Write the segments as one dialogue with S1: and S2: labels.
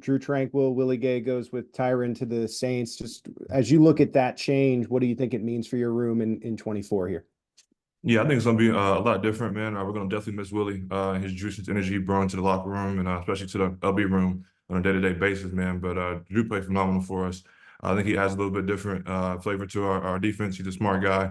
S1: Drew Tranquill, Willie Gay goes with Tyron to the Saints. Just as you look at that change, what do you think it means for your room in 24 here?
S2: Yeah, I think it's gonna be a lot different, man. We're gonna definitely miss Willie, his juice, his energy he brought into the locker room, and especially to the LB room on a day-to-day basis, man. But Drew played phenomenal for us. I think he adds a little bit different flavor to our defense. He's a smart guy,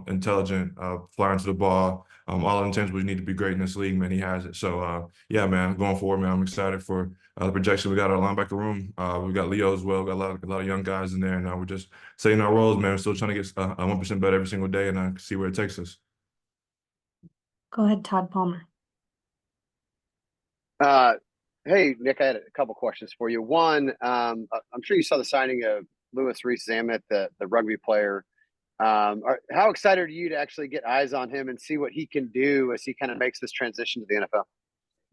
S2: intelligent, flying to the ball. All the intangibles need to be great in this league, man. He has it. So yeah, man, going forward, man, I'm excited for the projection. We got our linebacker room. We got Leo as well. We got a lot of young guys in there, and we're just setting our roles, man. We're still trying to get 1% better every single day, and see where it takes us.
S3: Go ahead, Todd Palmer.
S4: Hey, Nick, I had a couple questions for you. One, I'm sure you saw the signing of Louis Rees-Zammit, the rugby player. How excited are you to actually get eyes on him and see what he can do as he kind of makes this transition to the NFL?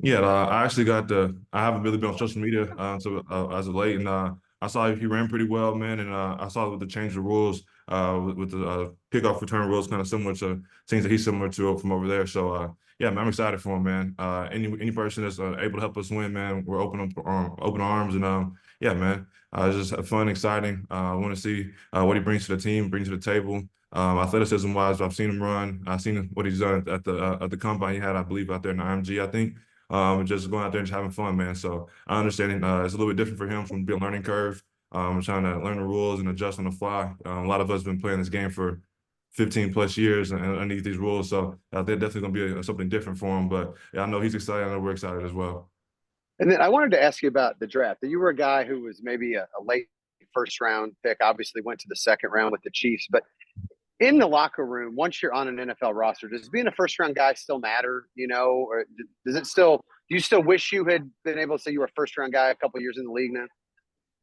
S2: Yeah, I actually I haven't really been on social media as of late, and I saw he ran pretty well, man, and I saw with the change of rules, with the kickoff return rules, kind of similar to things that he's similar to from over there. So yeah, man, I'm excited for him, man. Any person that's able to help us win, man, we're open arms, and yeah, man, it's just fun, exciting. I want to see what he brings to the team, brings to the table. Athleticism wise, I've seen him run. I've seen what he's done at the combine he had, I believe, out there in the IMG, I think. Just going out there and just having fun, man. So I understand it's a little bit different for him from being a learning curve. Trying to learn the rules and adjust on the fly. A lot of us have been playing this game for 15 plus years and underneath these rules. So they're definitely going to be something different for him. But yeah, I know he's excited. I know we're excited as well.
S4: And then I wanted to ask you about the draft. You were a guy who was maybe a late first round pick, obviously went to the second round with the Chiefs, but in the locker room, once you're on an NFL roster, does being a first round guy still matter, or does it still, do you still wish you had been able to say you were a first round guy a couple of years in the league now?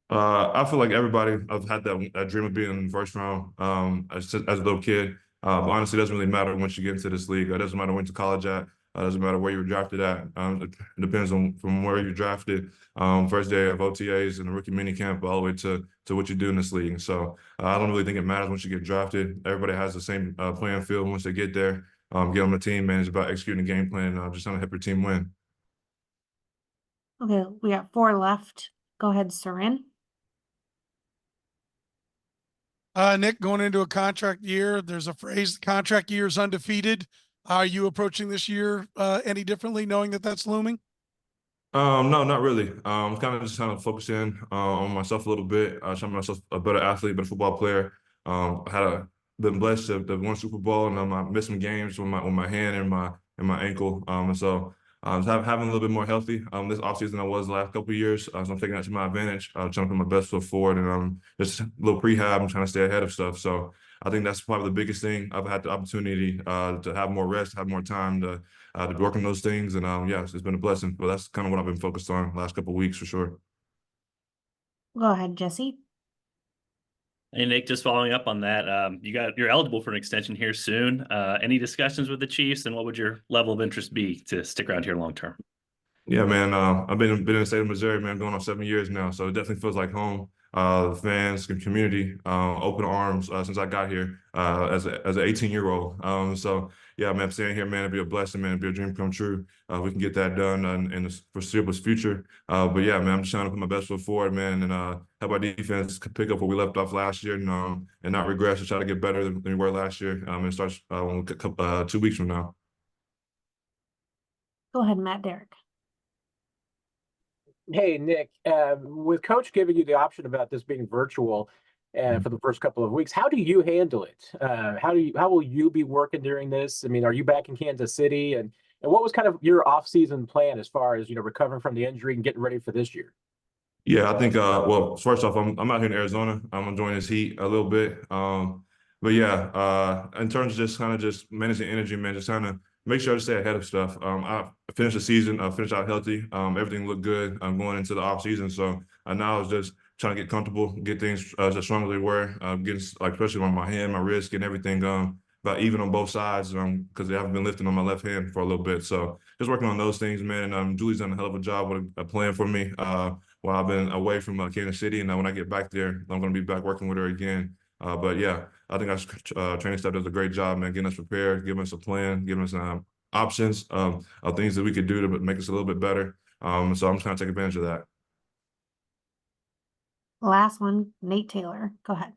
S2: I feel like everybody, I've had that dream of being in the first round as a little kid. But honestly, it doesn't really matter once you get into this league. It doesn't matter when to college at. It doesn't matter where you were drafted at. It depends on from where you're drafted. First day of OTAs and the rookie mini camp, all the way to what you do in this league. So I don't really think it matters once you get drafted. Everybody has the same playing field once they get there. Get on the team, man. It's about executing the game plan, just trying to help your team win.
S3: Okay, we got 4 left. Go ahead, Sarin.
S5: Nick, going into a contract year, there's a phrase, the contract year is undefeated. Are you approaching this year any differently, knowing that that's looming?
S2: No, not really. I'm kind of just trying to focus in on myself a little bit, trying to make myself a better athlete, better football player. Been blessed to have won Super Bowl, and I missed some games with my hand and my ankle. And so having a little bit more healthy this offseason I was the last couple of years. So I'm taking that to my advantage, trying to put my best foot forward, and just a little prehab. I'm trying to stay ahead of stuff. So I think that's probably the biggest thing. I've had the opportunity to have more rest, have more time to work on those things, and yeah, it's been a blessing. But that's kind of what I've been focused on the last couple of weeks for sure.
S3: Go ahead, Jesse.
S6: Hey, Nick, just following up on that, you're eligible for an extension here soon. Any discussions with the Chiefs, and what would your level of interest be to stick around here long term?
S2: Yeah, man. I've been in the state of Missouri, man, going on 7 years now, so it definitely feels like home. The fans, community, open arms since I got here as an 18-year-old. So yeah, man, staying here, man, it'd be a blessing, man. It'd be a dream come true. We can get that done in the foreseeable future. But yeah, man, I'm just trying to put my best foot forward, man, and help our defense pick up where we left off last year, and not regress, to try to get better than we were last year. And it starts 2 weeks from now.
S3: Go ahead, Matt Derrick.
S7: Hey, Nick, with Coach giving you the option about this being virtual for the first couple of weeks, how do you handle it? How will you be working during this? I mean, are you back in Kansas City? And what was kind of your off-season plan as far as, recovering from the injury and getting ready for this year?
S2: Yeah, I think, well, first off, I'm out here in Arizona. I'm enjoying this heat a little bit. But yeah, in terms of just managing energy, man, just trying to make sure to stay ahead of stuff. I finished the season, finished out healthy. Everything looked good. I'm going into the off season, so now it's just trying to get comfortable, get things as strong as they were, getting especially on my hand, my wrist, getting everything about even on both sides, because they haven't been lifting on my left hand for a little bit. So just working on those things, man. And Julie's done a hell of a job with a plan for me while I've been away from Kansas City, and when I get back there, I'm going to be back working with her again. But yeah, I think our training staff does a great job, man, getting us prepared, giving us a plan, giving us options of things that we could do to make us a little bit better. So I'm just trying to take advantage of that.
S3: Last one, Nate Taylor. Go ahead.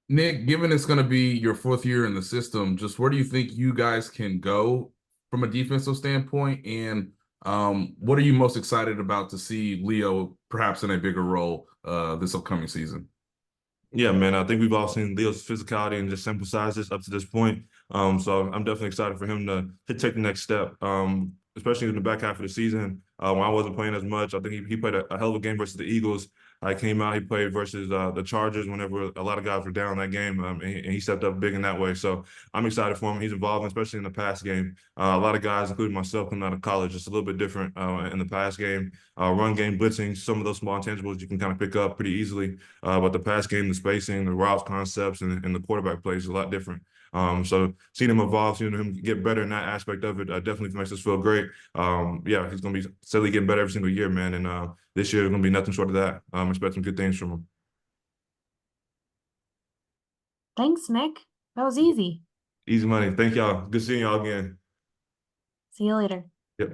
S8: Nick, given it's going to be your 4th year in the system, just where do you think you guys can go from a defensive standpoint? And what are you most excited about to see Leo perhaps in a bigger role this upcoming season?
S2: Yeah, man, I think we've all seen Leo's physicality and just sample sizes up to this point. So I'm definitely excited for him to take the next step, especially in the back half of the season. When I wasn't playing as much, I think he played a hell of a game versus the Eagles. I came out, he played versus the Chargers whenever a lot of guys were down that game, and he stepped up big in that way. So I'm excited for him. He's involved, especially in the pass game. A lot of guys, including myself, coming out of college, just a little bit different in the pass game. Run game, blitzing, some of those small intangibles you can kind of pick up pretty easily. But the pass game, the spacing, the routes concepts, and the quarterback plays is a lot different. So seeing him evolve, seeing him get better in that aspect of it, definitely makes us feel great. Yeah, he's going to be steadily getting better every single year, man. And this year, going to be nothing short of that. Expect some good things from him.
S3: Thanks, Nick. That was easy.
S2: Easy money. Thank y'all. Good seeing y'all again.
S3: See you later.
S2: Yep.